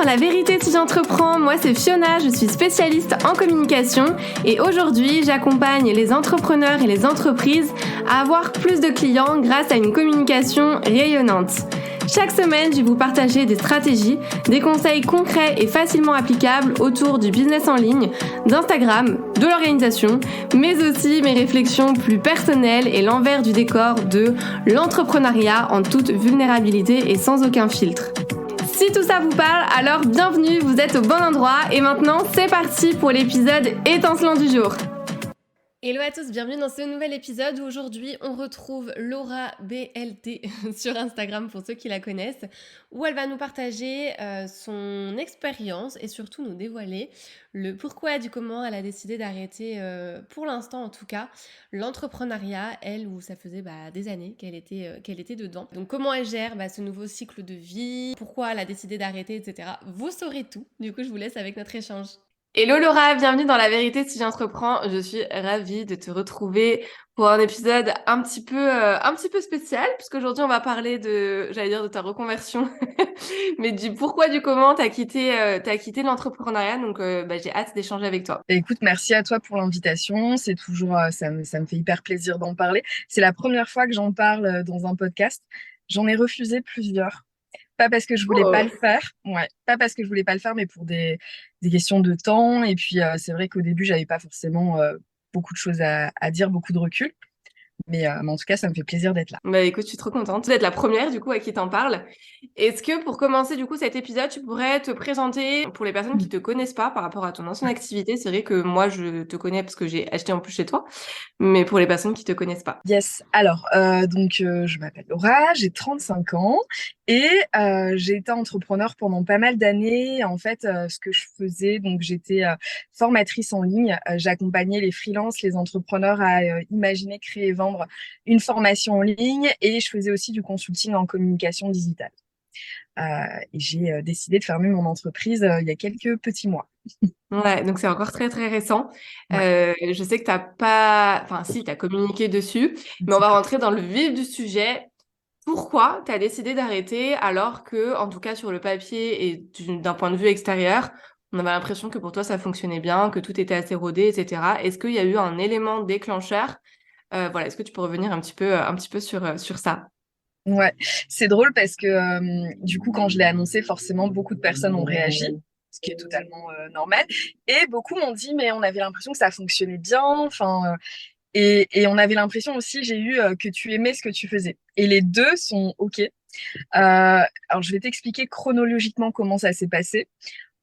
La vérité si j'entreprends, moi c'est Fiona, je suis spécialiste en communication et aujourd'hui j'accompagne les entrepreneurs et les entreprises à avoir plus de clients grâce à une communication rayonnante. Chaque semaine, je vais vous partager des stratégies, des conseils concrets et facilement applicables autour du business en ligne, d'Instagram, de l'organisation, mais aussi mes réflexions plus personnelles et l'envers du décor de l'entrepreneuriat en toute vulnérabilité et sans aucun filtre. Si tout ça vous parle, alors bienvenue, vous êtes au bon endroit et maintenant c'est parti pour l'épisode étincelant du jour. Hello à tous, bienvenue dans ce nouvel épisode où aujourd'hui on retrouve Laura BLT sur Instagram pour ceux qui la connaissent, où elle va nous partager son expérience et surtout nous dévoiler le pourquoi du comment elle a décidé d'arrêter, pour l'instant en tout cas, l'entrepreneuriat, elle où ça faisait des années qu'elle était dedans. Donc comment elle gère ce nouveau cycle de vie, pourquoi elle a décidé d'arrêter, etc. Vous saurez tout, du coup je vous laisse avec notre échange. Hello Laura, bienvenue dans La vérité si j'entreprends. Je suis ravie de te retrouver pour un épisode un petit peu spécial, puisqu'aujourd'hui on va parler de ta reconversion, mais du pourquoi, du comment t'as quitté l'entrepreneuriat. Donc j'ai hâte d'échanger avec toi. Écoute, merci à toi pour l'invitation. C'est toujours, ça me fait hyper plaisir d'en parler. C'est la première fois que j'en parle dans un podcast. J'en ai refusé plusieurs. Pas parce que je voulais pas le Oh. faire, ouais, pas parce que je voulais pas le faire, mais pour des questions de temps. Et puis, c'est vrai qu'au début, j'avais pas forcément beaucoup de choses à dire, beaucoup de recul. Mais en tout cas, ça me fait plaisir d'être là. Bah écoute, je suis trop contente d'être la première du coup à qui t'en parle. Est-ce que pour commencer du coup cet épisode, tu pourrais te présenter pour les personnes qui te connaissent pas par rapport à ton ancienne activité? C'est vrai que moi je te connais parce que j'ai acheté en plus chez toi, mais pour les personnes qui te connaissent pas. Yes. Alors, je m'appelle Laura, j'ai 35 ans et j'ai été entrepreneur pendant pas mal d'années. En fait, ce que je faisais, donc j'étais formatrice en ligne. J'accompagnais les freelances, les entrepreneurs à imaginer, créer et vendre une formation en ligne et je faisais aussi du consulting en communication digitale. Euh, et j'ai décidé de fermer mon entreprise il y a quelques petits mois. Ouais, donc c'est encore très très récent. Ouais, Je sais que t'as pas, enfin si, t'as communiqué dessus, un mais on petit va peu. rentrer dans le vif du sujet. Pourquoi t'as décidé d'arrêter alors que, en tout cas sur le papier et d'un point de vue extérieur, on avait l'impression que pour toi ça fonctionnait bien, que tout était assez rodé, etc. Est-ce qu'il y a eu un élément déclencheur? Voilà, est-ce que tu peux revenir un petit peu sur ça? Ouais, c'est drôle parce que du coup, quand je l'ai annoncé, forcément, beaucoup de personnes ont réagi, ce qui est totalement normal. Et beaucoup m'ont dit, mais on avait l'impression que ça fonctionnait bien. Enfin, et on avait l'impression aussi, j'ai eu que tu aimais ce que tu faisais. Et les deux sont OK. Alors, je vais t'expliquer chronologiquement comment ça s'est passé.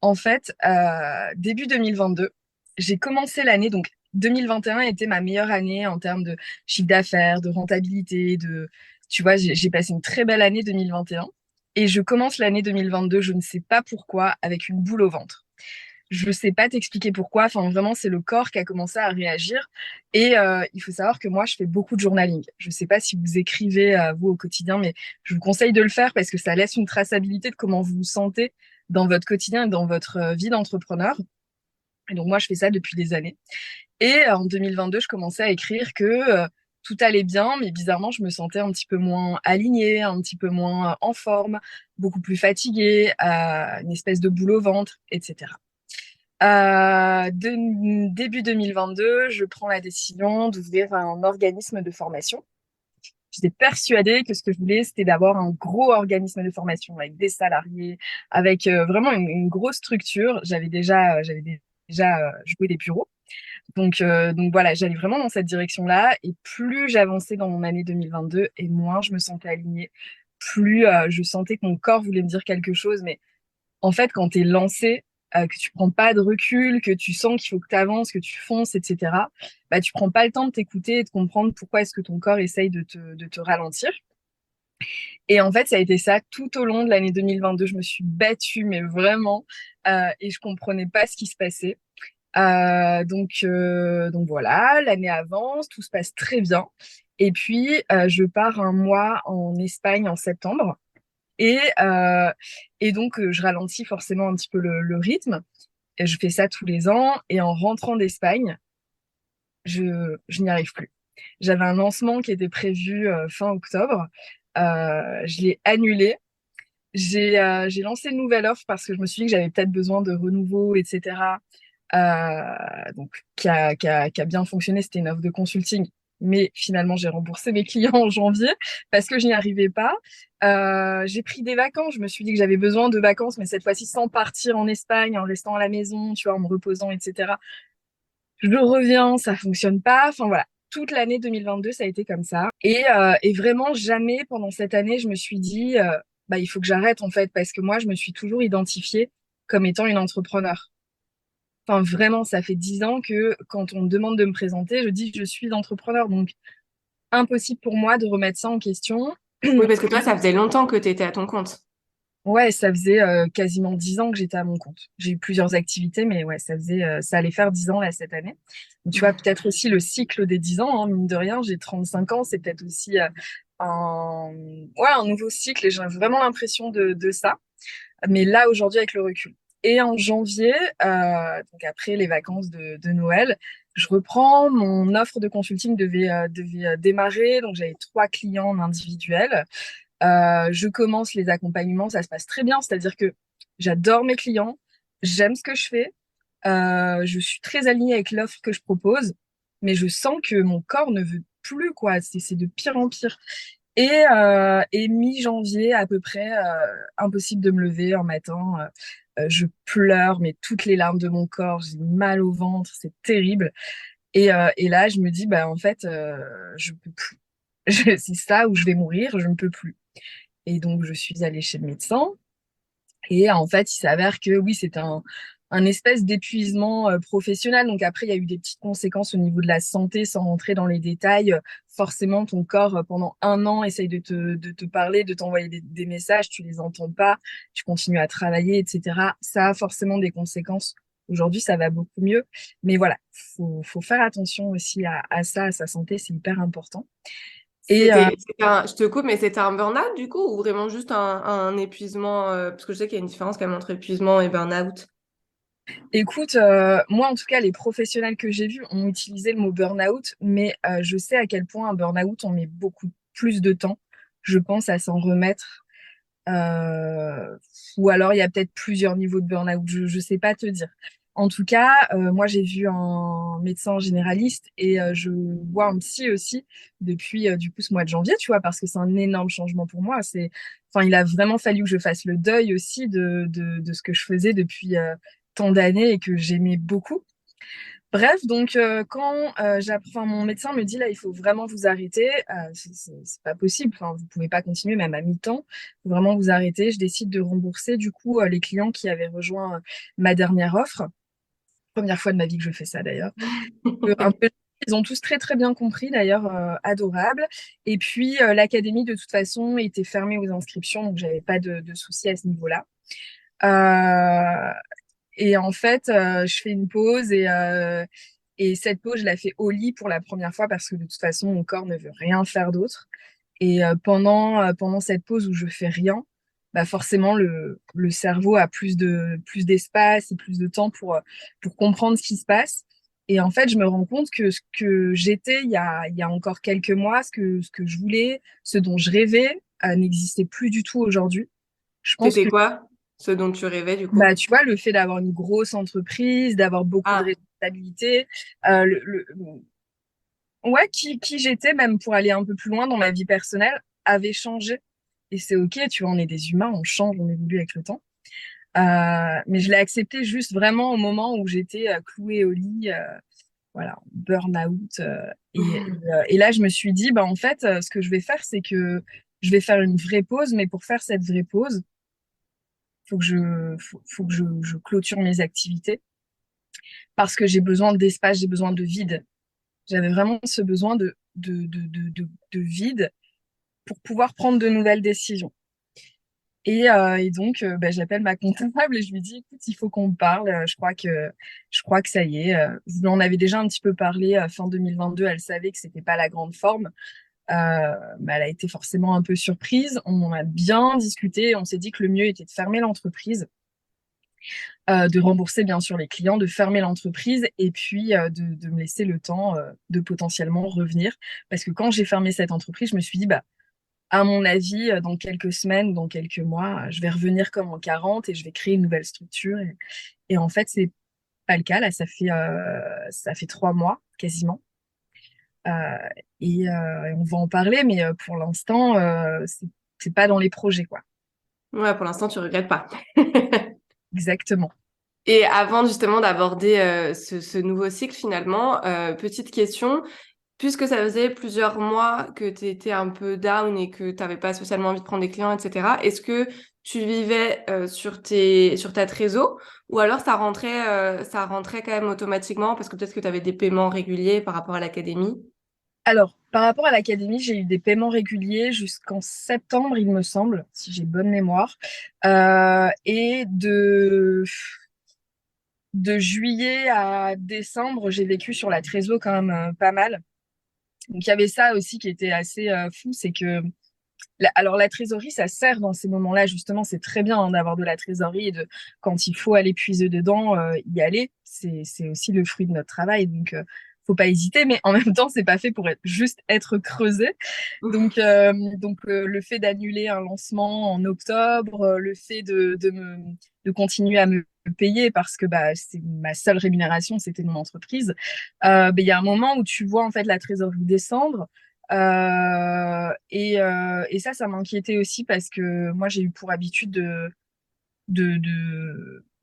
En fait, début 2022, j'ai commencé l'année, donc 2021 était ma meilleure année en termes de chiffre d'affaires, de rentabilité, tu vois, j'ai passé une très belle année 2021 et je commence l'année 2022, je ne sais pas pourquoi, avec une boule au ventre. Je ne sais pas t'expliquer pourquoi, enfin vraiment c'est le corps qui a commencé à réagir et il faut savoir que moi je fais beaucoup de journaling. Je ne sais pas si vous écrivez vous au quotidien, mais je vous conseille de le faire parce que ça laisse une traçabilité de comment vous vous sentez dans votre quotidien et dans votre vie d'entrepreneur. Et donc moi, je fais ça depuis des années. Et en 2022, je commençais à écrire que tout allait bien, mais bizarrement, je me sentais un petit peu moins alignée, un petit peu moins en forme, beaucoup plus fatiguée, une espèce de boule au ventre, etc. Début 2022, je prends la décision d'ouvrir un organisme de formation. J'étais persuadée que ce que je voulais, c'était d'avoir un gros organisme de formation avec des salariés, avec vraiment une grosse structure. J'avais déjà joué des bureaux. Donc voilà, j'allais vraiment dans cette direction-là. Et plus j'avançais dans mon année 2022 et moins je me sentais alignée, plus je sentais que mon corps voulait me dire quelque chose. Mais en fait, quand tu es lancé, que tu prends pas de recul, que tu sens qu'il faut que tu avances, que tu fonces, etc., bah, tu prends pas le temps de t'écouter et de comprendre pourquoi est-ce que ton corps essaye de te ralentir. Et en fait, ça a été ça tout au long de l'année 2022. Je me suis battue, mais vraiment, et je comprenais pas ce qui se passait. Donc voilà, l'année avance, tout se passe très bien. Et puis, je pars un mois en Espagne en septembre. Et, euh, et donc, je ralentis forcément un petit peu le rythme. Et je fais ça tous les ans. Et en rentrant d'Espagne, je n'y arrive plus. J'avais un lancement qui était prévu fin octobre. Je l'ai annulé j'ai lancé une nouvelle offre parce que je me suis dit que j'avais peut-être besoin de renouveau, etc. Donc, qui a bien fonctionné. C'était une offre de consulting. Mais finalement, j'ai remboursé mes clients en janvier parce que je n'y arrivais pas. J'ai pris des vacances. Je me suis dit que j'avais besoin de vacances, mais cette fois-ci sans partir en Espagne, en restant à la maison, tu vois, en me reposant, etc. Je reviens, ça fonctionne pas. Enfin voilà, toute l'année 2022, ça a été comme ça. Et vraiment, jamais pendant cette année, je me suis dit, bah, il faut que j'arrête en fait, parce que moi, je me suis toujours identifiée comme étant une entrepreneur. Enfin, vraiment, ça fait 10 ans que quand on me demande de me présenter, je dis que je suis entrepreneur. Donc, impossible pour moi de remettre ça en question. Oui, parce que toi, ça faisait longtemps que tu étais à ton compte. Ouais, ça faisait quasiment 10 ans que j'étais à mon compte. J'ai eu plusieurs activités, mais ouais, ça allait faire 10 ans là cette année. Donc, tu vois, peut-être aussi le cycle des 10 ans, hein, mine de rien, j'ai 35 ans, c'est peut-être aussi un nouveau cycle et j'ai vraiment l'impression de ça. Mais là, aujourd'hui, avec le recul. Et en janvier, donc après les vacances de Noël, je reprends. Mon offre de consulting devait démarrer. Donc, j'avais 3 clients en individuel. Je commence les accompagnements, ça se passe très bien. C'est-à-dire que j'adore mes clients, j'aime ce que je fais, je suis très alignée avec l'offre que je propose, mais je sens que mon corps ne veut plus, quoi. C'est de pire en pire. Et mi-janvier, à peu près, impossible de me lever en matin. Je pleure, mais toutes les larmes de mon corps, j'ai mal au ventre, c'est terrible. Et là, je me dis, bah, en fait, je peux plus. C'est ça où je vais mourir, je ne peux plus. Et donc, je suis allée chez le médecin. Et en fait, il s'avère que oui, c'est un espèce d'épuisement professionnel. Donc après, il y a eu des petites conséquences au niveau de la santé, sans rentrer dans les détails. Forcément, ton corps, pendant un an, essaye de te parler, de t'envoyer des messages, tu les entends pas, tu continues à travailler, etc. Ça a forcément des conséquences. Aujourd'hui, ça va beaucoup mieux. Mais voilà, faut faire attention aussi à ça, à sa santé, c'est hyper important. Et Je te coupe, mais c'était un burn-out du coup, ou vraiment juste un épuisement, parce que je sais qu'il y a une différence quand même entre épuisement et burn-out. Écoute, moi en tout cas, les professionnels que j'ai vus ont utilisé le mot burn-out, mais je sais à quel point un burn-out, on met beaucoup plus de temps, je pense, à s'en remettre. Euh, ou alors il y a peut-être plusieurs niveaux de burn-out, je sais pas te dire. En tout cas, moi j'ai vu un médecin généraliste et je vois un psy aussi depuis du coup ce mois de janvier, tu vois, parce que c'est un énorme changement pour moi. Enfin, il a vraiment fallu que je fasse le deuil aussi de ce que je faisais depuis tant d'années et que j'aimais beaucoup. Bref, donc quand j'apprends, mon médecin me dit là, il faut vraiment vous arrêter, c'est pas possible, enfin, vous pouvez pas continuer même à mi-temps, faut vraiment vous arrêter. Je décide de rembourser du coup les clients qui avaient rejoint ma dernière offre. Première fois de ma vie que je fais ça d'ailleurs. Un peu, ils ont tous très très bien compris d'ailleurs, adorable. Et puis l'académie de toute façon était fermée aux inscriptions, donc j'avais pas de soucis à ce niveau-là. Euh, et en fait, je fais une pause et cette pause, je la fais au lit pour la première fois parce que de toute façon, mon corps ne veut rien faire d'autre. Et pendant cette pause où je fais rien, bah forcément, le cerveau a plus d'espace et plus de temps pour comprendre ce qui se passe. Et en fait, je me rends compte que ce que j'étais il y a encore quelques mois, ce que je voulais, ce dont je rêvais, n'existait plus du tout aujourd'hui. Je pense C'était que quoi ce dont tu rêvais du bah, coup? tu vois, le fait d'avoir une grosse entreprise, d'avoir beaucoup de Ah, responsabilités, euh, le, le- ouais, qui j'étais, même pour aller un peu plus loin dans ma vie personnelle, avait changé. Et c'est OK, tu vois, on est des humains, on change, on évolue avec le temps. Mais je l'ai accepté juste vraiment au moment où j'étais clouée au lit, voilà, burn-out. Et là, je me suis dit, bah, en fait, ce que je vais faire, c'est que je vais faire une vraie pause, mais pour faire cette vraie pause, faut que je clôture mes activités parce que j'ai besoin d'espace, j'ai besoin de vide. J'avais vraiment ce besoin de vide pour pouvoir prendre de nouvelles décisions. Et donc, bah, j'appelle ma comptable et je lui dis, écoute, il faut qu'on parle. Je crois que ça y est. Je lui en avais déjà un petit peu parlé fin 2022. Elle savait que c'était pas la grande forme. Mais elle a été forcément un peu surprise. On en a bien discuté. On s'est dit que le mieux était de fermer l'entreprise, de rembourser bien sûr les clients, de fermer l'entreprise et puis de me laisser le temps de potentiellement revenir. Parce que quand j'ai fermé cette entreprise, je me suis dit, bah, à mon avis, dans quelques semaines, dans quelques mois, je vais revenir comme en 40 et je vais créer une nouvelle structure. Et en fait, c'est pas le cas. Là, ça fait 3 mois quasiment. Euh, et on va en parler, mais pour l'instant, c'est pas dans les projets, quoi. Ouais, pour l'instant, tu regrettes pas. Exactement. Et avant justement d'aborder ce nouveau cycle finalement, petite question, puisque ça faisait plusieurs mois que tu étais un peu down et que tu n'avais pas spécialement envie de prendre des clients, etc., est-ce que tu vivais sur ta trésor ou alors ça rentrait quand même automatiquement parce que peut-être que tu avais des paiements réguliers par rapport à l'académie? Alors, par rapport à l'académie, j'ai eu des paiements réguliers jusqu'en septembre, il me semble, si j'ai bonne mémoire. Et de juillet à décembre, j'ai vécu sur la trésor quand même pas mal. Donc, il y avait ça aussi qui était assez fou, c'est que alors la trésorerie, ça sert dans ces moments-là, justement, c'est très bien hein, d'avoir de la trésorerie et quand il faut aller puiser dedans, y aller. C'est aussi le fruit de notre travail, donc faut pas hésiter, mais en même temps, c'est pas fait pour juste être creusé. Donc, le fait d'annuler un lancement en octobre, le fait de continuer à me payer parce que bah, c'est ma seule rémunération, c'était mon entreprise. Il y a un moment où tu vois en fait la trésorerie descendre. Et ça m'inquiétait aussi parce que moi, j'ai eu pour habitude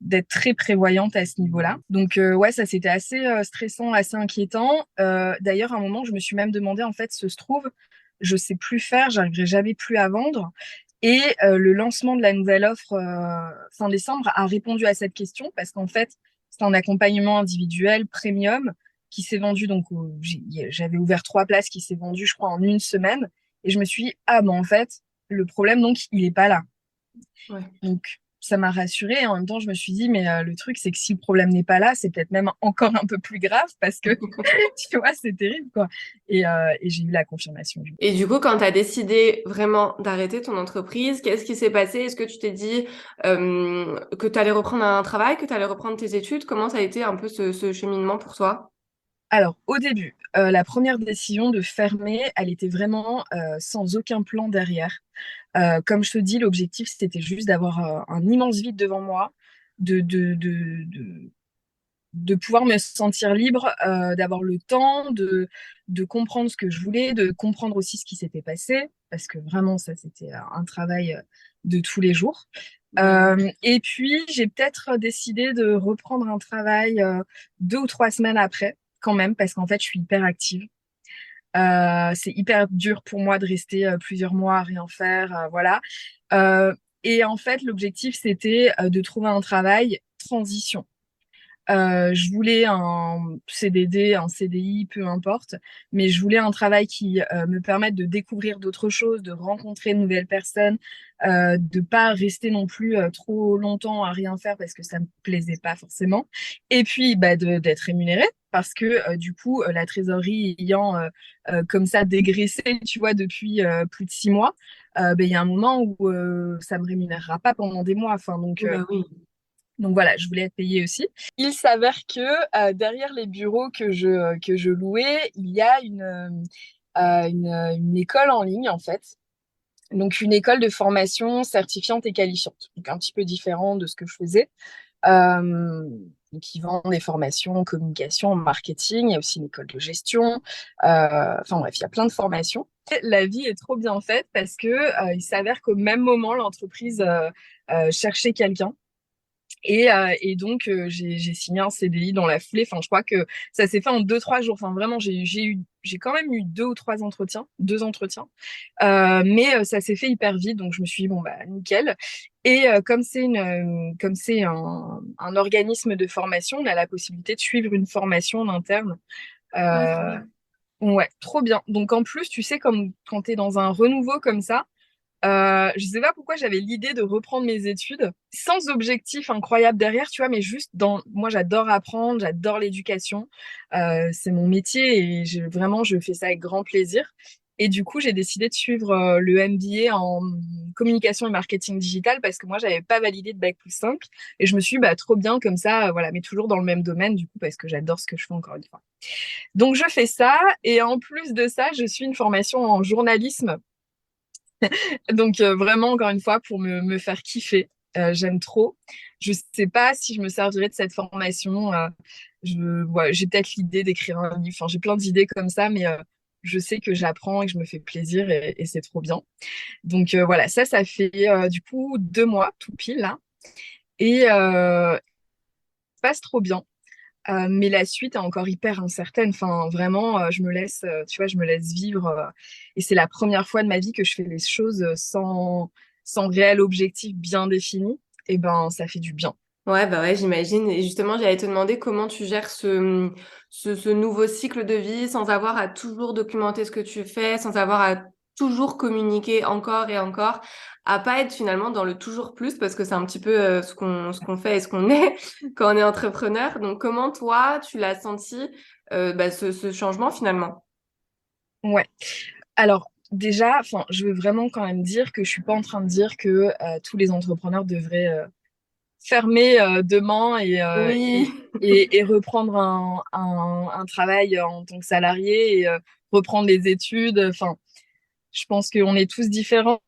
d'être très prévoyante à ce niveau-là. Donc, ouais, ça, c'était assez stressant, assez inquiétant. D'ailleurs, à un moment, je me suis même demandé, en fait, ce se trouve, je sais plus faire, j'arriverai jamais plus à vendre. Et le lancement de la nouvelle offre fin décembre a répondu à cette question parce qu'en fait, c'est un accompagnement individuel premium qui s'est vendu. Donc, j'avais ouvert 3 places qui s'est vendu, je crois, en une semaine. Et je me suis dit, ah, bon, en fait, le problème, donc, il est pas là. Ouais. Donc, ça m'a rassurée. Et en même temps, je me suis dit, mais le truc, c'est que si le problème n'est pas là, c'est peut-être même encore un peu plus grave parce que, tu vois, c'est terrible, quoi. Et j'ai eu la confirmation. Et du coup, quand tu as décidé vraiment d'arrêter ton entreprise, qu'est-ce qui s'est passé? Est-ce que tu t'es dit que tu allais reprendre un travail, que tu allais reprendre tes études? Comment ça a été un peu ce cheminement pour toi? Alors, au début, la première décision de fermer, elle était vraiment sans aucun plan derrière. Comme je te dis, l'objectif, c'était juste d'avoir un immense vide devant moi, de, de, de, de, de pouvoir me sentir libre, d'avoir le temps de comprendre ce que je voulais, de comprendre aussi ce qui s'était passé, parce que vraiment, ça, c'était un travail de tous les jours. Ouais. Et puis, j'ai peut-être décidé de reprendre un travail 2 ou 3 semaines après, quand même, parce qu'en fait, je suis hyper active. C'est hyper dur pour moi de rester plusieurs mois à rien faire, voilà. Euh, et en fait, l'objectif, c'était de trouver un travail transition. Je voulais un CDD, un CDI, peu importe, mais je voulais un travail qui me permette de découvrir d'autres choses, de rencontrer de nouvelles personnes, de pas rester non plus trop longtemps à rien faire parce que ça me plaisait pas forcément. Et puis bah, d'être rémunérée parce que du coup la trésorerie ayant comme ça dégraissé, tu vois, depuis plus de 6 mois, il y a un moment où ça me rémunérera pas pendant des mois. Enfin donc Oui, bah oui. donc voilà, je voulais être payée aussi. Il s'avère que derrière les bureaux que je louais, il y a une école en ligne, en fait. Donc une école de formation certifiante et qualifiante. Donc un petit peu différent de ce que je faisais. Euh, qui vend des formations en communication, en marketing. Il y a aussi une école de gestion. Enfin bref, il y a plein de formations. La vie est trop bien faite parce que il s'avère qu'au même moment, l'entreprise cherchait quelqu'un. Et donc, j'ai signé un CDI dans la foulée. Enfin, je crois que ça s'est fait en 2, 3 jours. Enfin, vraiment, j'ai quand même eu 2 ou 3 entretiens, 2 entretiens. Mais ça s'est fait hyper vite. Donc, je me suis dit, bon, bah, nickel. Et comme c'est un organisme de formation, on a la possibilité de suivre une formation en interne. Ah, trop Euh, bien. ouais, trop bien. Donc, en plus, tu sais, comme quand tu es dans un renouveau comme ça, je sais pas pourquoi j'avais l'idée de reprendre mes études sans objectif incroyable derrière, tu vois, mais juste moi j'adore apprendre, j'adore l'éducation, c'est mon métier et vraiment je fais ça avec grand plaisir. Et du coup, j'ai décidé de suivre le MBA en communication et marketing digital parce que moi, j'avais pas validé de bac+5 et je me suis dit, bah, trop bien comme ça, voilà, mais toujours dans le même domaine du coup parce que j'adore ce que je fais encore une fois. Donc, je fais ça et en plus de ça, je suis une formation en journalisme Donc vraiment, encore une fois, pour me faire kiffer. J'aime trop. Je sais pas si je me servirai de cette formation. Ouais, j'ai peut-être l'idée d'écrire un livre. Enfin, j'ai plein d'idées comme ça, mais je sais que j'apprends et que je me fais plaisir et c'est trop bien. Donc voilà, ça fait du coup 2 mois tout pile là. Et ça passe trop bien. Mais la suite est encore hyper incertaine. Enfin, vraiment, je me laisse, tu vois, je me laisse vivre. Et c'est la première fois de ma vie que je fais les choses sans réel objectif bien défini. Et ben, ça fait du bien. Ouais, bah ouais, j'imagine. Et justement, j'allais te demander comment tu gères ce nouveau cycle de vie sans avoir à toujours documenter ce que tu fais, sans avoir à toujours communiquer encore et encore, à pas être finalement dans le toujours plus parce que c'est un petit peu ce qu'on fait et ce qu'on est quand on est entrepreneur. Donc, comment toi, tu l'as senti ce changement finalement? Ouais. Alors, déjà, enfin, je veux vraiment quand même dire que je suis pas en train de dire que tous les entrepreneurs devraient fermer demain Oui. et reprendre un travail en tant que salarié et reprendre les études. Enfin, je pense qu'on est tous différents.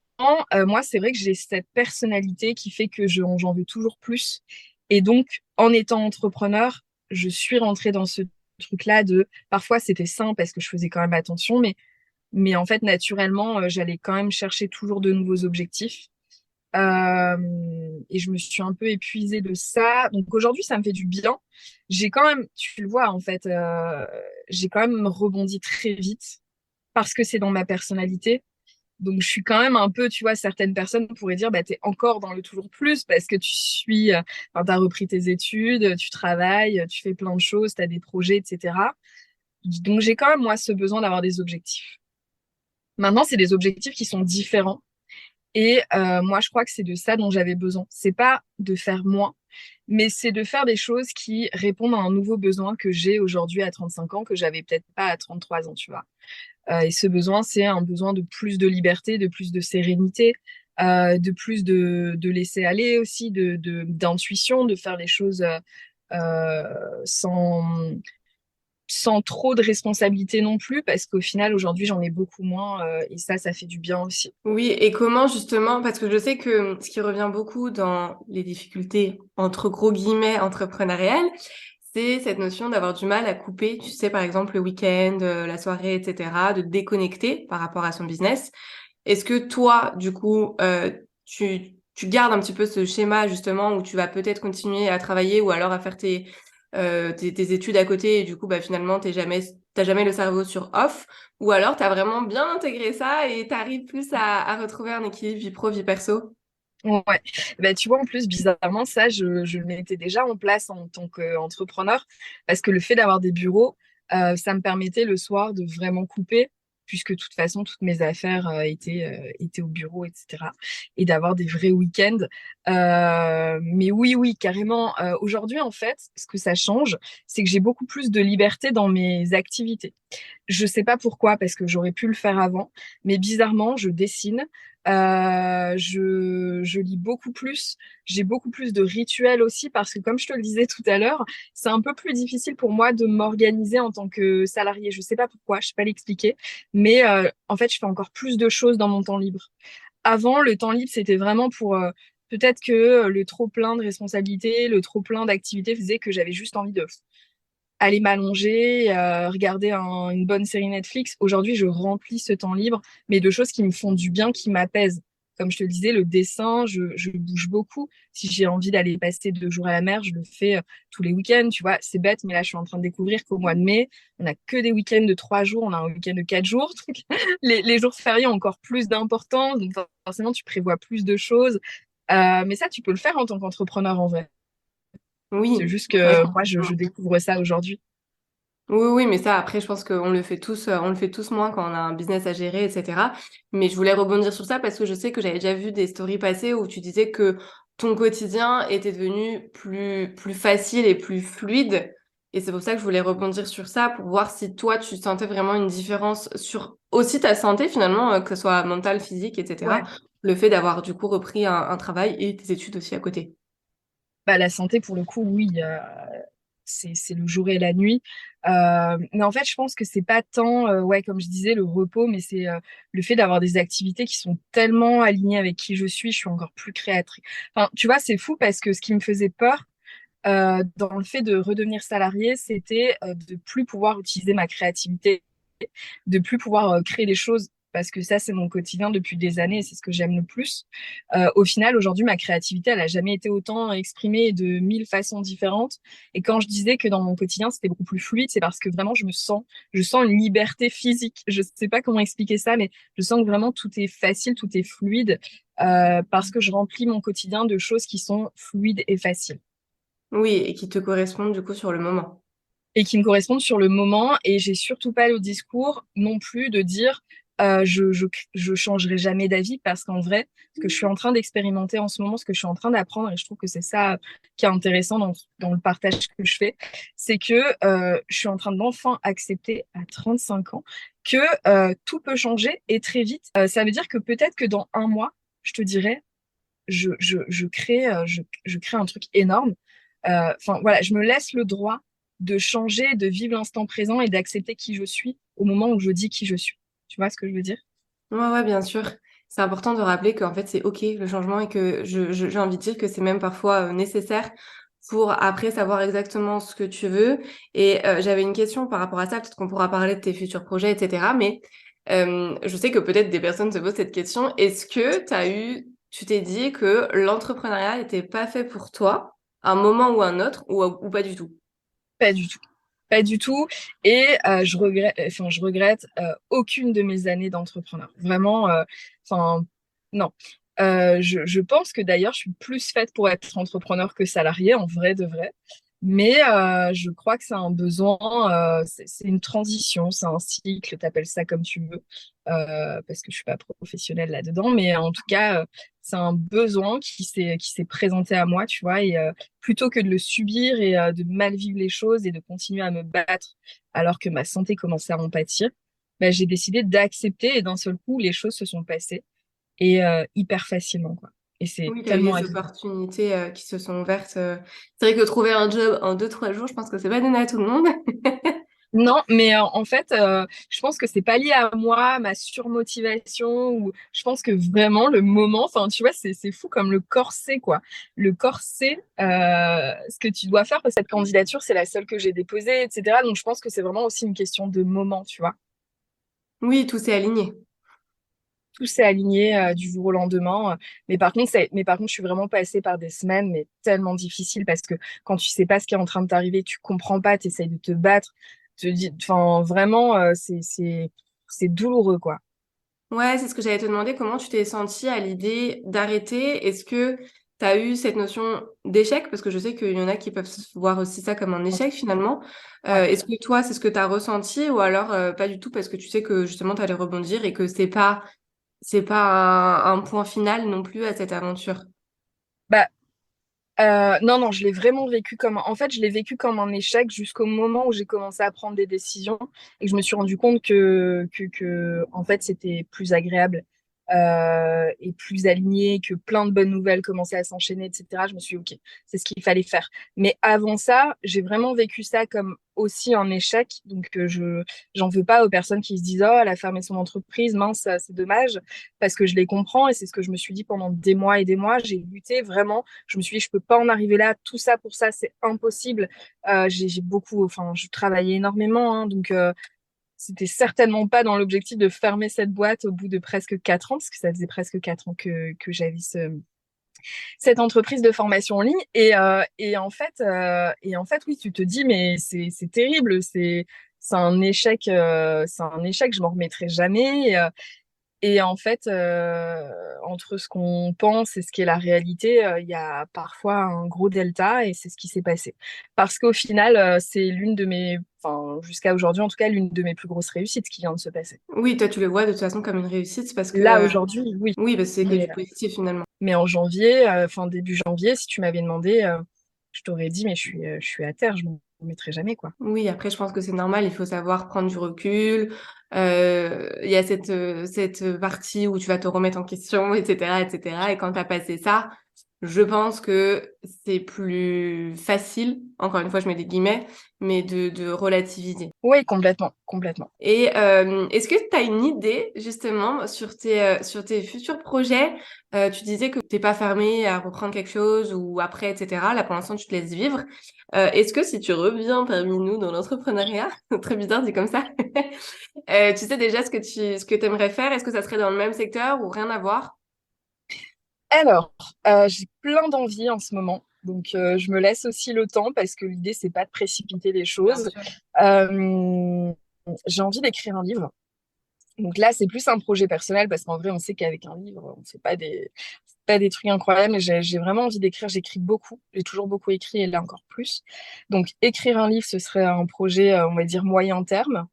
Moi, c'est vrai que j'ai cette personnalité qui fait que j'en veux toujours plus. Et donc, en étant entrepreneur, je suis rentrée dans ce truc-là de, parfois c'était sain parce que je faisais quand même attention, mais en fait, naturellement, j'allais quand même chercher toujours de nouveaux objectifs. Et je me suis un peu épuisée de ça. Donc aujourd'hui, ça me fait du bien. J'ai quand même, tu le vois, en fait, j'ai quand même rebondi très vite parce que c'est dans ma personnalité. Donc je suis quand même un peu, tu vois, certaines personnes pourraient dire, bah, t'es encore dans le toujours plus parce que tu suis, enfin, t'as repris tes études, tu travailles, tu fais plein de choses, t'as des projets, etc. Donc j'ai quand même, moi, ce besoin d'avoir des objectifs. Maintenant, c'est des objectifs qui sont différents. Et moi, je crois que c'est de ça dont j'avais besoin. C'est pas de faire moins, mais c'est de faire des choses qui répondent à un nouveau besoin que j'ai aujourd'hui à 35 ans, que j'avais peut-être pas à 33 ans, tu vois. Et ce besoin, c'est un besoin de plus de liberté, de plus de sérénité, de plus de laisser aller aussi, d'intuition, de faire les choses sans, sans trop de responsabilité non plus, parce qu'au final, aujourd'hui, j'en ai beaucoup moins, et ça fait du bien aussi. Oui, et comment justement, parce que je sais que ce qui revient beaucoup dans les difficultés, entre gros guillemets, entrepreneuriales, c'est cette notion d'avoir du mal à couper, tu sais, par exemple, le week-end, la soirée, etc., de déconnecter par rapport à son business. Est-ce que toi, du coup, tu gardes un petit peu ce schéma justement où tu vas peut-être continuer à travailler ou alors à faire tes études à côté et du coup, bah, finalement, t'as jamais le cerveau sur off ou alors t'as vraiment bien intégré ça et t'arrives plus à retrouver un équilibre vie pro, vie perso? Ouais, bah, tu vois, en plus, bizarrement, ça, je le mettais déjà en place en tant qu'entrepreneur, parce que le fait d'avoir des bureaux, ça me permettait le soir de vraiment couper, puisque de toute façon, toutes mes affaires étaient au bureau, etc. Et d'avoir des vrais week-ends. Mais oui, oui, carrément. Aujourd'hui, en fait, ce que ça change, c'est que j'ai beaucoup plus de liberté dans mes activités. Je sais pas pourquoi, parce que j'aurais pu le faire avant, mais bizarrement, je dessine, je lis beaucoup plus, j'ai beaucoup plus de rituels aussi, parce que comme je te le disais tout à l'heure, c'est un peu plus difficile pour moi de m'organiser en tant que salarié. Je sais pas pourquoi, je sais pas l'expliquer, mais en fait, je fais encore plus de choses dans mon temps libre. Avant, le temps libre, c'était vraiment pour peut-être que le trop plein de responsabilités, le trop plein d'activités faisait que j'avais juste envie de aller m'allonger, regarder une bonne série Netflix. Aujourd'hui, je remplis ce temps libre, mais de choses qui me font du bien, qui m'apaisent. Comme je te le disais, le dessin, je bouge beaucoup. Si j'ai envie d'aller passer 2 jours à la mer, je le fais tous les week-ends. Tu vois, c'est bête, mais là, je suis en train de découvrir qu'au mois de mai, on n'a que des week-ends de 3 jours, on a un week-end de 4 jours. Donc, les jours fériés ont encore plus d'importance. Donc, forcément, tu prévois plus de choses. Mais ça, tu peux le faire en tant qu'entrepreneur en vrai. C'est Oui. juste que moi, je découvre ça aujourd'hui. Oui, oui, mais ça, après, je pense on le fait tous moins quand on a un business à gérer, etc. Mais je voulais rebondir sur ça parce que je sais que j'avais déjà vu des stories passées où tu disais que ton quotidien était devenu plus facile et plus fluide. Et c'est pour ça que je voulais rebondir sur ça pour voir si toi, tu sentais vraiment une différence sur aussi ta santé, finalement, que ce soit mentale, physique, etc. Ouais. Le fait d'avoir du coup repris un, travail et tes études aussi à côté. Bah, la santé, pour le coup, oui. c'est le jour et la nuit. Mais en fait, je pense que c'est pas tant, ouais, comme je disais, le repos, mais c'est le fait d'avoir des activités qui sont tellement alignées avec qui je suis. Je suis encore plus créatrice. Enfin, tu vois, c'est fou parce que ce qui me faisait peur dans le fait de redevenir salarié, c'était de plus pouvoir utiliser ma créativité, de plus pouvoir créer des choses. Parce que ça, c'est mon quotidien depuis des années et c'est ce que j'aime le plus. Au final, aujourd'hui, ma créativité, elle a jamais été autant exprimée de mille façons différentes. Et quand je disais que dans mon quotidien, c'était beaucoup plus fluide, c'est parce que vraiment, je sens une liberté physique. Je sais pas comment expliquer ça, mais je sens que vraiment tout est facile, tout est fluide, parce que je remplis mon quotidien de choses qui sont fluides et faciles Oui, et qui te correspondent du coup sur le moment. et qui me correspondent sur le moment. Et j'ai surtout pas le discours non plus de dire je changerai jamais d'avis parce qu'en vrai, ce que je suis en train d'expérimenter en ce moment, ce que je suis en train d'apprendre, et je trouve que c'est ça qui est intéressant dans le partage que je fais, c'est que je suis en train d'enfin accepter à 35 ans que tout peut changer et très vite. Ça veut dire que peut-être que dans un mois, je te dirais, je crée un truc énorme. Enfin, voilà, je me laisse le droit de changer, de vivre l'instant présent et d'accepter qui je suis au moment où je dis qui je suis. Tu vois ce que je veux dire? Ouais, ouais, bien sûr. C'est important de rappeler qu'en fait, c'est OK le changement et que j'ai envie de dire que c'est même parfois nécessaire pour après savoir exactement ce que tu veux. Et j'avais une question par rapport à ça, peut-être qu'on pourra parler de tes futurs projets, etc. Mais je sais que peut-être des personnes se posent cette question. Est-ce que tu t'es dit que l'entrepreneuriat n'était pas fait pour toi, à un moment ou un autre, ou pas du tout? Pas du tout. Pas du tout. Et je regrette aucune de mes années d'entrepreneur. Vraiment, enfin, non. Je pense que d'ailleurs, je suis plus faite pour être entrepreneur que salarié, en vrai de vrai. Mais je crois que c'est un besoin, c'est une transition, c'est un cycle, t'appelles ça comme tu veux, parce que je suis pas professionnelle là-dedans. Mais en tout cas, c'est un besoin qui s'est présenté à moi, tu vois. Et plutôt que de le subir et de mal vivre les choses et de continuer à me battre alors que ma santé commençait à en pâtir, bah, j'ai décidé d'accepter et d'un seul coup, les choses se sont passées et hyper facilement, quoi. Et c'est Oui, tu as eu tellement des agréable. opportunités qui se sont ouvertes. C'est vrai que trouver un job en 2, 3 jours, je pense que c'est pas donné à tout le monde. Non, mais en fait, je pense que c'est pas lié à moi, à ma surmotivation, ou je pense que vraiment le moment, enfin, tu vois, c'est fou comme le corset, quoi. Le corset, ce que tu dois faire, parce que cette candidature, c'est la seule que j'ai déposée, etc. Donc, je pense que c'est vraiment aussi une question de moment, tu vois. Oui, tout s'est aligné. Tout s'est aligné du jour au lendemain. Mais par contre, je suis vraiment passée par des semaines, mais tellement difficiles parce que quand tu sais pas ce qui est en train de t'arriver, tu comprends pas, tu essayes de te battre, enfin, vraiment, c'est douloureux, quoi. Ouais, c'est ce que j'allais te demander. Comment tu t'es sentie à l'idée d'arrêter? Est-ce que tu as eu cette notion d'échec? Parce que je sais qu'il y en a qui peuvent voir aussi ça comme un échec finalement. Ouais. Est-ce que toi, c'est ce que tu as ressenti ou alors pas du tout parce que tu sais que justement tu allais rebondir et que c'est pas un point final non plus à cette aventure? Bah, non, non, je l'ai vraiment vécu comme, en fait, je l'ai vécu comme un échec jusqu'au moment où j'ai commencé à prendre des décisions et que je me suis rendu compte en fait, c'était plus agréable et plus aligné, que plein de bonnes nouvelles commençaient à s'enchaîner, etc. Je me suis dit, OK, c'est ce qu'il fallait faire. Mais avant ça, j'ai vraiment vécu ça comme aussi un échec. Donc, j'en veux pas aux personnes qui se disent, oh, elle a fermé son entreprise, mince, c'est dommage, parce que je les comprends et c'est ce que je me suis dit pendant des mois et des mois. J'ai lutté vraiment, je me suis dit, je peux pas en arriver là, tout ça pour ça, c'est impossible. J'ai beaucoup, enfin, je travaillais énormément, hein, donc c'était certainement pas dans l'objectif de fermer cette boîte au bout de presque 4 ans, parce que ça faisait presque 4 ans que j'avais cette entreprise de formation en ligne. Et en fait, oui, tu te dis, mais c'est terrible, c'est un échec, je m'en remettrai jamais. Et en fait, entre ce qu'on pense et ce qui est la réalité, il y a parfois un gros delta et c'est ce qui s'est passé. Parce qu'au final, c'est enfin, jusqu'à aujourd'hui en tout cas, l'une de mes plus grosses réussites qui vient de se passer. Oui, toi tu le vois de toute façon comme une réussite parce que Là, aujourd'hui, oui. oui, parce que c'est que Mais, du positif finalement. mais en janvier, enfin début janvier, si tu m'avais demandé, je t'aurais dit, mais je suis à terre, je ne m'en remettrai jamais, quoi. Oui, après, je pense que c'est normal, il faut savoir prendre du recul. Il y a cette partie où tu vas te remettre en question, etc., etc. Et quand tu as passé ça, je pense que c'est plus facile, encore une fois, je mets des guillemets, mais de relativiser. Oui, complètement, complètement. Et est-ce que tu as une idée justement sur tes futurs projets? Tu disais que t'es pas fermé à reprendre quelque chose ou après, etc. Là, pour l'instant, tu te laisses vivre. Est-ce que si tu reviens parmi nous dans l'entrepreneuriat, très bizarre dit comme ça, tu sais déjà ce que t'aimerais faire? Est-ce que ça serait dans le même secteur ou rien à voir? Alors, j'ai plein d'envies en ce moment. Donc, je me laisse aussi le temps parce que l'idée, c'est pas de précipiter les Bien choses. sûr. Euh, j'ai envie d'écrire un livre. Donc là, c'est plus un projet personnel parce qu'en vrai, on sait qu'avec un livre, on fait pas des trucs incroyables. Mais j'ai vraiment envie d'écrire. J'écris beaucoup. J'ai toujours beaucoup écrit et là encore plus. Donc, écrire un livre, ce serait un projet, on va dire, moyen terme.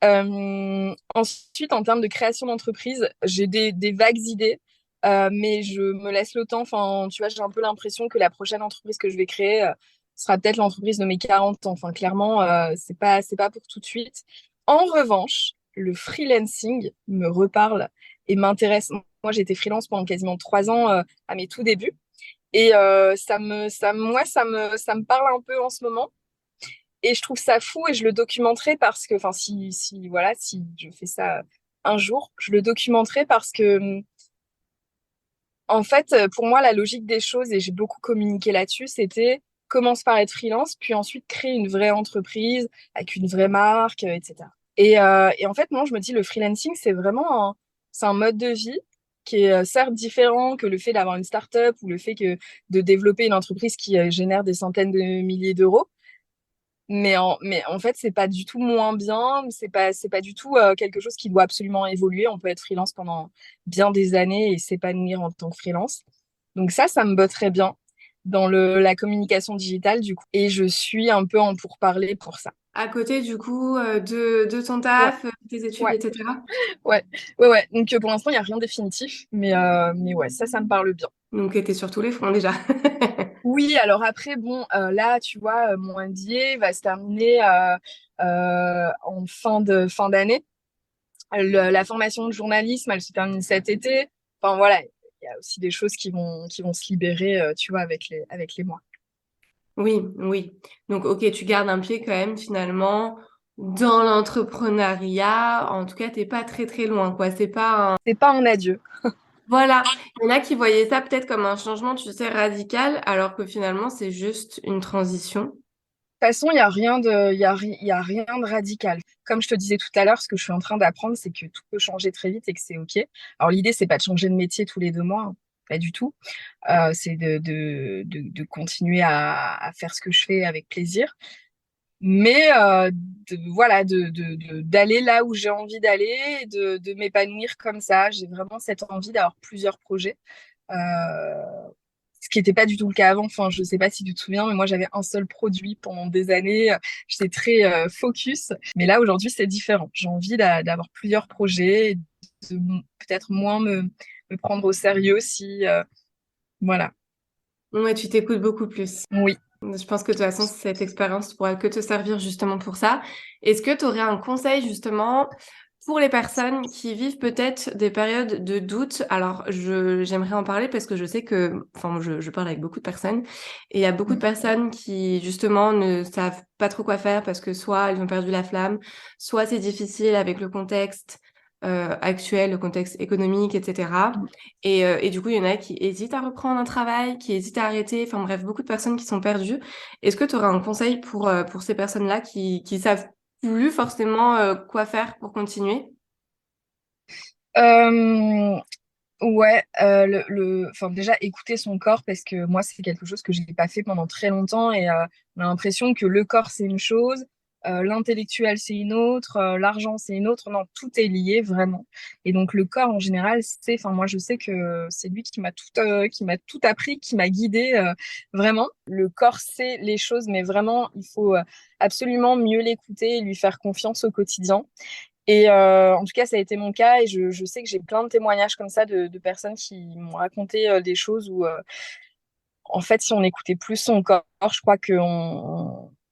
Ensuite, en termes de création d'entreprise, j'ai des vagues idées, mais je me laisse le temps. Enfin, tu vois, j'ai un peu l'impression que la prochaine entreprise que je vais créer sera peut-être l'entreprise de mes 40 ans. Enfin, clairement, c'est pas pour tout de suite. En revanche, le freelancing me reparle et m'intéresse. Moi, j'ai été freelance pendant quasiment 3 ans à mes tout débuts. Et ça me parle un peu en ce moment. Et je trouve ça fou et je le documenterai parce que, enfin, voilà, si je fais ça un jour, je le documenterai parce que, en fait, pour moi, la logique des choses, et j'ai beaucoup communiqué là-dessus, c'était commence par être freelance, puis ensuite créer une vraie entreprise avec une vraie marque, etc. Et en fait, non, je me dis, le freelancing, c'est un mode de vie qui est certes différent que le fait d'avoir une start-up ou le fait de développer une entreprise qui génère des centaines de milliers d'euros. Mais en fait, c'est pas du tout moins bien, c'est pas du tout quelque chose qui doit absolument évoluer. On peut être freelance pendant bien des années et s'épanouir en tant que freelance. Donc ça me botterait bien dans la communication digitale, du coup. Et je suis un peu en pourparlers pour ça. À côté, du coup, de ton Ouais, taf, tes études, ouais, etc. ouais, ouais. Donc pour l'instant, il n'y a rien de définitif, mais ouais, ça me parle bien. Donc, t'es sur tous les fronts déjà. Oui, alors après, bon, là, tu vois, mon MBA va se terminer en fin d'année. La formation de journalisme, elle se termine cet été. Enfin voilà, il y a aussi des choses qui vont se libérer, tu vois, avec les mois. Oui, oui. Donc, ok, tu gardes un pied quand même finalement dans l'entrepreneuriat. En tout cas, t'es pas très très loin, quoi. C'est pas un... C'est pas un adieu. Voilà. Il y en a qui voyaient ça peut-être comme un changement, tu sais, radical, alors que finalement, c'est juste une transition. De toute façon, il y a rien il y a rien de radical. Comme je te disais tout à l'heure, ce que je suis en train d'apprendre, c'est que tout peut changer très vite et que c'est OK. Alors l'idée, c'est pas de changer de métier tous les 2 mois, hein, pas du tout. C'est de continuer à faire ce que je fais avec plaisir. Mais voilà, d'aller là où j'ai envie d'aller, et de m'épanouir comme ça. J'ai vraiment cette envie d'avoir plusieurs projets. Euh, ce qui n'était pas du tout le cas avant. Enfin, je sais pas si tu te souviens, mais moi j'avais un seul produit pendant des années. J'étais très focus. Mais là aujourd'hui c'est différent. J'ai envie d'avoir plusieurs projets, de peut-être moins me prendre au sérieux si voilà. Ouais, tu t'écoutes beaucoup plus. Oui. Je pense que de toute façon, cette expérience pourra que te servir justement pour ça. Est-ce que tu aurais un conseil justement pour les personnes qui vivent peut-être des périodes de doute? Alors, j'aimerais en parler parce que je sais que, enfin, je parle avec beaucoup de personnes et il y a beaucoup de personnes qui justement ne savent pas trop quoi faire parce que soit ils ont perdu la flamme, soit c'est difficile avec le contexte actuel, le contexte économique, etc. Et du coup, il y en a qui hésitent à reprendre un travail, qui hésitent à arrêter. Enfin bref, beaucoup de personnes qui sont perdues. Est-ce que tu aurais un conseil pour ces personnes-là qui savent plus forcément quoi faire pour continuer? Euh, Ouais, enfin déjà écouter son corps parce que moi c'est quelque chose que j'ai pas fait pendant très longtemps et on a l'impression que le corps c'est une chose, l'intellectuel c'est une autre, l'argent c'est une autre. Non, tout est lié vraiment. Et donc le corps en général, enfin moi je sais que c'est lui qui m'a tout appris, qui m'a guidée vraiment. Le corps sait les choses, mais vraiment il faut absolument mieux l'écouter et lui faire confiance au quotidien. Et en tout cas, ça a été mon cas et je sais que j'ai plein de témoignages comme ça de personnes qui m'ont raconté des choses où, en fait, si on écoutait plus son corps, je crois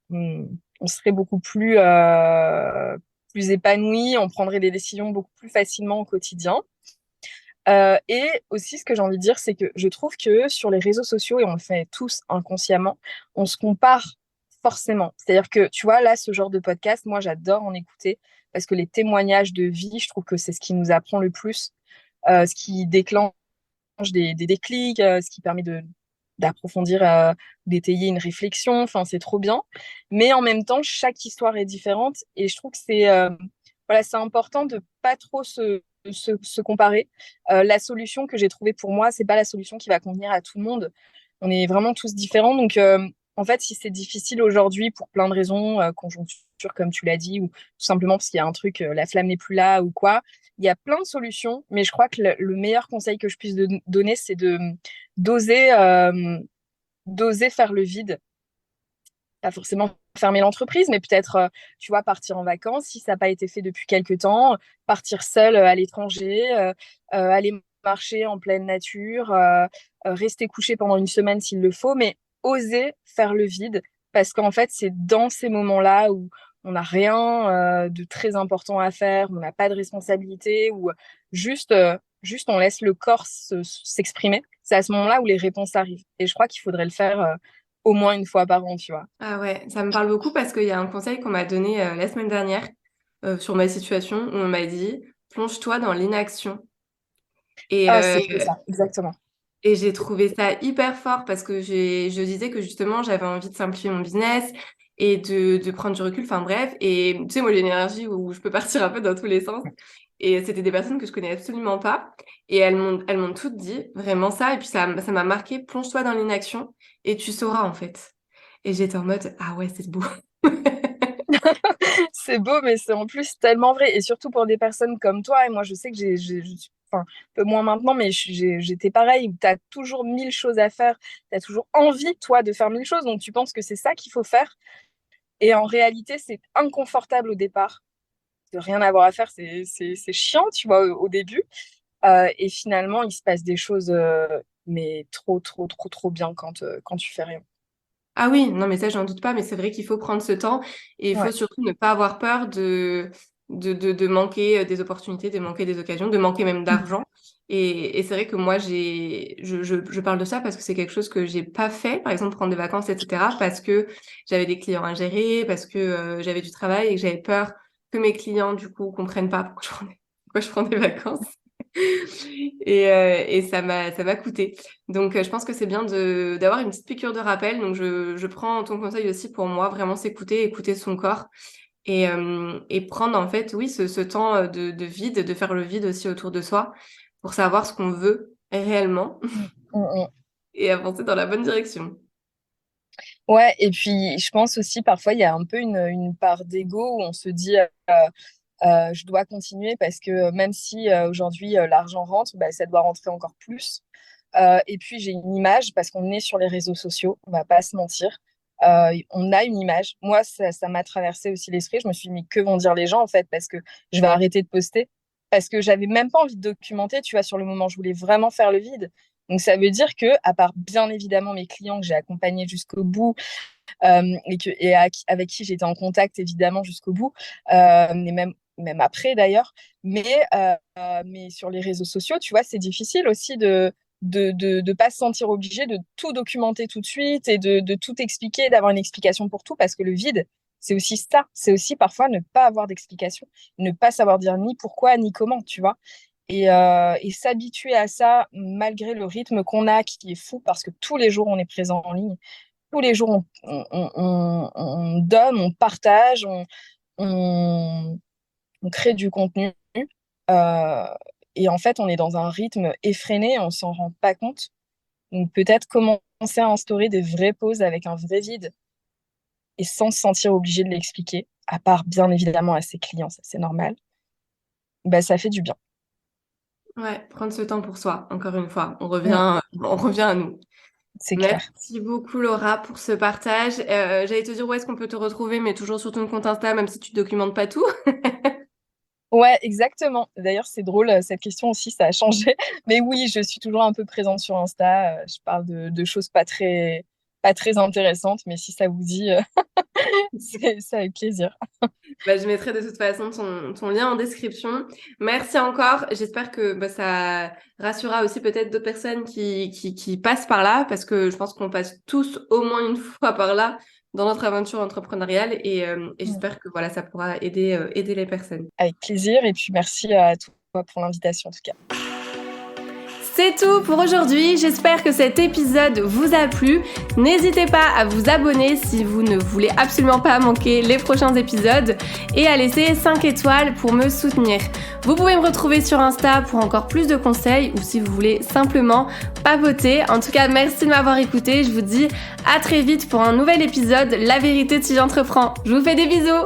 on serait beaucoup plus épanoui, on prendrait des décisions beaucoup plus facilement au quotidien. Et aussi, ce que j'ai envie de dire, c'est que je trouve que sur les réseaux sociaux, et on le fait tous inconsciemment, on se compare forcément. C'est-à-dire que, tu vois, là, ce genre de podcast, moi, j'adore en écouter parce que les témoignages de vie, je trouve que c'est ce qui nous apprend le plus, ce qui déclenche des déclics, ce qui permet d'approfondir, d'étayer une réflexion. Enfin, c'est trop bien. Mais en même temps, chaque histoire est différente et je trouve que voilà, c'est important de pas trop se comparer. La solution que j'ai trouvée pour moi, c'est pas la solution qui va convenir à tout le monde. On est vraiment tous différents. Donc, en fait, si c'est difficile aujourd'hui pour plein de raisons, conjoncture, comme tu l'as dit, ou tout simplement parce qu'il y a un truc, la flamme n'est plus là ou quoi, il y a plein de solutions. Mais je crois que le meilleur conseil que je puisse donner, c'est de d'oser d'oser faire le vide, pas forcément fermer l'entreprise, mais peut-être, tu vois, partir en vacances si ça n'a pas été fait depuis quelques temps, partir seul à l'étranger, aller marcher en pleine nature, rester couché pendant une semaine s'il le faut, mais oser faire le vide, parce qu'en fait, c'est dans ces moments-là où on n'a rien de très important à faire, on n'a pas de responsabilité, ou juste on laisse le corps s'exprimer. C'est à ce moment-là où les réponses arrivent. Et je crois qu'il faudrait le faire au moins une fois par an, tu vois. Ah ouais, ça me parle beaucoup parce qu'il y a un conseil qu'on m'a donné la semaine dernière sur ma situation où on m'a dit plonge-toi dans l'inaction. Et, Ah, c'est ça, exactement. et j'ai trouvé ça hyper fort parce que je disais que justement j'avais envie de simplifier mon business et de prendre du recul. Enfin bref, et tu sais, moi j'ai une énergie où je peux partir un peu dans tous les sens. Et c'était des personnes que je connais absolument pas. Et elles m'ont toutes dit vraiment ça. Et puis ça m'a marqué, plonge-toi dans l'inaction et tu sauras en fait. Et j'étais en mode, ah ouais, c'est beau. C'est beau, mais c'est en plus tellement vrai. Et surtout pour des personnes comme toi. Et moi, je sais que enfin, un peu moins maintenant, mais j'étais pareil, où tu as toujours mille choses à faire. Tu as toujours envie, toi, de faire mille choses. Donc, tu penses que c'est ça qu'il faut faire. Et en réalité, c'est inconfortable au départ. De rien avoir à faire, c'est chiant, tu vois, au début. Et finalement, il se passe des choses, mais trop, trop, trop, trop bien quand tu fais rien. Ah oui, non, mais ça, j'en doute pas, mais c'est vrai qu'il faut prendre ce temps et il faut Ouais. surtout ne pas avoir peur de manquer des opportunités, de manquer des occasions, de manquer même d'argent. Et c'est vrai que moi, je parle de ça parce que c'est quelque chose que j'ai pas fait, par exemple, prendre des vacances, etc., parce que j'avais des clients à gérer, parce que j'avais du travail et que j'avais peur que mes clients, du coup, comprennent pas pourquoi je prends des vacances. Et ça m'a coûté. Donc, je pense que c'est bien d'avoir une petite piqûre de rappel. Donc, je prends ton conseil aussi pour moi, vraiment s'écouter, écouter son corps et prendre en fait, oui, ce temps de vide, de faire le vide aussi autour de soi pour savoir ce qu'on veut réellement Mm, mm. et avancer dans la bonne direction. Ouais, et puis je pense aussi parfois il y a un peu une part d'ego où on se dit je dois continuer parce que même si aujourd'hui l'argent rentre, bah, ça doit rentrer encore plus. Et puis j'ai une image parce qu'on est sur les réseaux sociaux, on va pas se mentir. On a une image. Moi, ça m'a traversé aussi l'esprit. Je me suis dit, mais que vont dire les gens en fait? Parce que je vais arrêter de poster. Parce que j'avais même pas envie de documenter, tu vois, sur le moment. Je voulais vraiment faire le vide. Donc ça veut dire que, à part bien évidemment mes clients que j'ai accompagnés jusqu'au bout, avec qui j'étais en contact évidemment jusqu'au bout, et même après d'ailleurs. Mais sur les réseaux sociaux, tu vois, c'est difficile aussi de pas se sentir obligé de tout documenter tout de suite et de tout expliquer, d'avoir une explication pour tout, parce que le vide, c'est aussi ça. C'est aussi parfois ne pas avoir d'explication, ne pas savoir dire ni pourquoi ni comment, tu vois. Et s'habituer à ça malgré le rythme qu'on a, qui est fou, parce que tous les jours on est présent en ligne, tous les jours, on donne, on partage, on- on crée du contenu. Euh, et en fait, on est dans un rythme effréné, on s'en rend pas compte. Donc peut-être commencer à instaurer des vraies pauses avec un vrai vide et sans se sentir obligé de l'expliquer, à part bien évidemment à ses clients, ça c'est normal, bah, ça fait du bien. Ouais, prendre ce temps pour soi, encore une fois. Mm, On revient à nous. c'est clair. Merci beaucoup Laura pour ce partage. J'allais te dire où est-ce qu'on peut te retrouver, mais toujours sur ton compte Insta, même si tu documentes pas tout. Ouais, exactement. D'ailleurs, c'est drôle, cette question aussi, ça a changé. Mais oui, je suis toujours un peu présente sur Insta. Je parle de choses pas très, pas très intéressante, mais si ça vous dit, c'est avec plaisir. Je mettrai de toute façon ton lien en description. Merci encore. J'espère que ça rassurera aussi peut-être d'autres personnes qui passent par là, parce que je pense qu'on passe tous au moins une fois par là dans notre aventure entrepreneuriale et j'espère que voilà, ça pourra aider les personnes. Avec plaisir, et puis merci à toi pour l'invitation en tout cas. C'est tout pour aujourd'hui, j'espère que cet épisode vous a plu. N'hésitez pas à vous abonner si vous ne voulez absolument pas manquer les prochains épisodes et à laisser 5 étoiles pour me soutenir. Vous pouvez me retrouver sur Insta pour encore plus de conseils ou si vous voulez simplement papoter. En tout cas, merci de m'avoir écouté. Je vous dis à très vite pour un nouvel épisode La vérité si j'entreprends. Je vous fais des bisous.